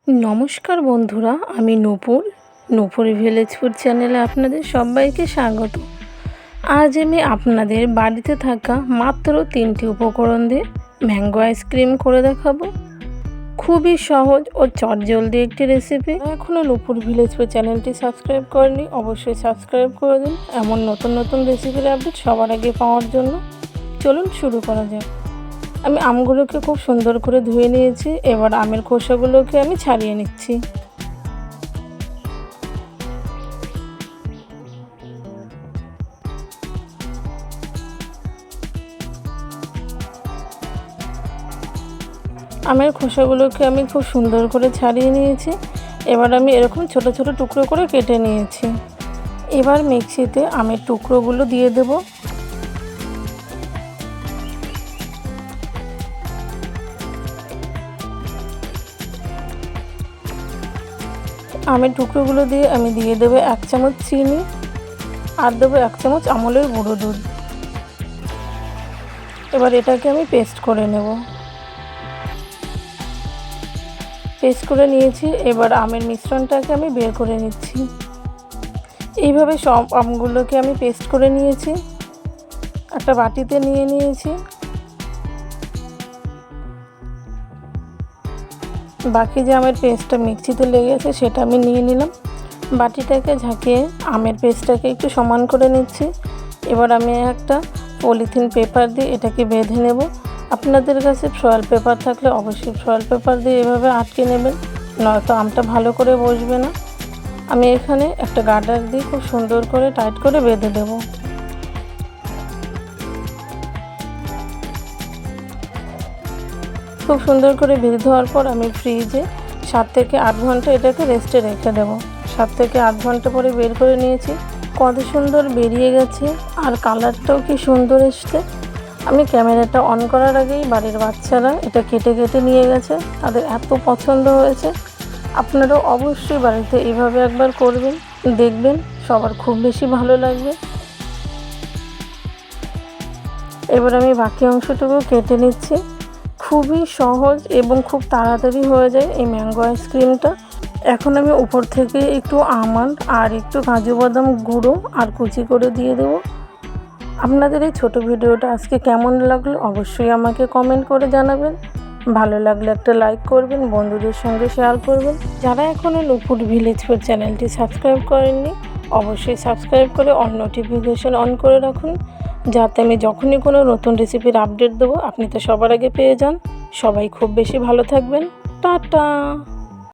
নমস্কার বন্ধুরা, আমি নূপুর ভিলেজ ফুড চ্যানেলে আপনাদের সবাইকে স্বাগত। আজ আমি আপনাদের বাড়িতে থাকা মাত্র 3টি উপকরণ দিয়ে ম্যাঙ্গো আইসক্রিম করে দেখাবো। খুবই সহজ ও চটজলদি একটি রেসিপি। এখনও নূপুর ভিলেজ ফুড চ্যানেলটি সাবস্ক্রাইব করেনি, অবশ্যই সাবস্ক্রাইব করে দিন এমন নতুন নতুন রেসিপির আপডেট সবার আগে পাওয়ার জন্য। চলুন শুরু করা যাক। আমি আমগুলোকে খুব সুন্দর করে ধুয়ে নিয়েছি। এবার আমের খোসাগুলোকে আমি ছাড়িয়ে নিচ্ছি। আমের খোসাগুলোকে আমি খুব সুন্দর করে ছাড়িয়ে নিয়েছি। এবার আমি এরকম ছোট ছোট টুকরো করে কেটে নিয়েছি। এবার মিক্সিতে আমের টুকরোগুলো দিয়ে দেব। আমের টুকরোগুলো দিয়ে আমি দিয়ে দেবো 1 চামচ চিনি আর দেবো 1 চামচ আমলের গুঁড়ো দুধ। এবার এটাকে আমি পেস্ট করে নেব। পেস্ট করে নিয়েছি। এবার আমের মিশ্রণটাকে আমি বের করে নিচ্ছি। এইভাবে সব আমগুলোকে আমি পেস্ট করে নিয়েছি, একটা বাটিতে নিয়ে নিয়েছি। বাকি যে আমের পেস্টটা মিক্সিতে লেগে আছে সেটা আমি নিয়ে নিলাম। বাটিটাকে ঝাঁকিয়ে আমের পেস্টটাকে একটু সমান করে নিচ্ছি। এবার আমি একটা পলিথিন পেপার দিয়ে এটাকে বেঁধে নেব। আপনাদের কাছে ফয়েল পেপার থাকলে অবশ্যই ফয়েল পেপার দিয়ে এভাবে আটকে নেবেন, নয়তো আমটা ভালো করে বসবে না। আমি এখানে একটা গার্ডার দিয়ে খুব সুন্দর করে টাইট করে বেঁধে দেব। খুব সুন্দর করে বেঁধে দেওয়ার পর আমি ফ্রিজে 7 থেকে 8 ঘন্টা এটাকে রেস্টে রেখে দেব। 7 থেকে 8 ঘন্টা পরে বের করে নিয়েছি। কত সুন্দর বেরিয়ে গেছে আর কালারটাও কি সুন্দর এসছে। আমি ক্যামেরাটা অন করার আগেই বাড়ির বাচ্চারা এটা কেটে কেটে নিয়ে গেছে, তাদের এত পছন্দ হয়েছে। আপনারাও অবশ্যই বাড়িতে এইভাবে একবার করবেন, দেখবেন সবার খুব বেশি ভালো লাগবে। এবার আমি বাকি অংশটুকু কেটে নিচ্ছি। খুবই সহজ এবং খুব তাড়াতাড়ি হয়ে যায় এই ম্যাঙ্গো আইসক্রিমটা। এখন আমি উপর থেকে একটু আমন্ড আর একটু কাজু বাদাম গুঁড়ো আর কুচি করে দিয়ে দেবো। আপনাদের এই ছোটো ভিডিওটা আজকে কেমন লাগলো অবশ্যই আমাকে কমেন্ট করে জানাবেন। ভালো লাগলে একটা লাইক করবেন, বন্ধুদের সঙ্গে শেয়ার করবেন। যারা এখনও নূপুর ভিলেজ ফুড চ্যানেলটি সাবস্ক্রাইব করেননি অবশ্যই সাবস্ক্রাইব করে অন নোটিফিকেশন অন করে রাখুন, যাতে আমি যখনই কোনো নতুন রেসিপির আপডেট দেবো আপনি তো সবার আগে পেয়ে যান। সবাই খুব বেশি ভালো থাকবেন। টাটা।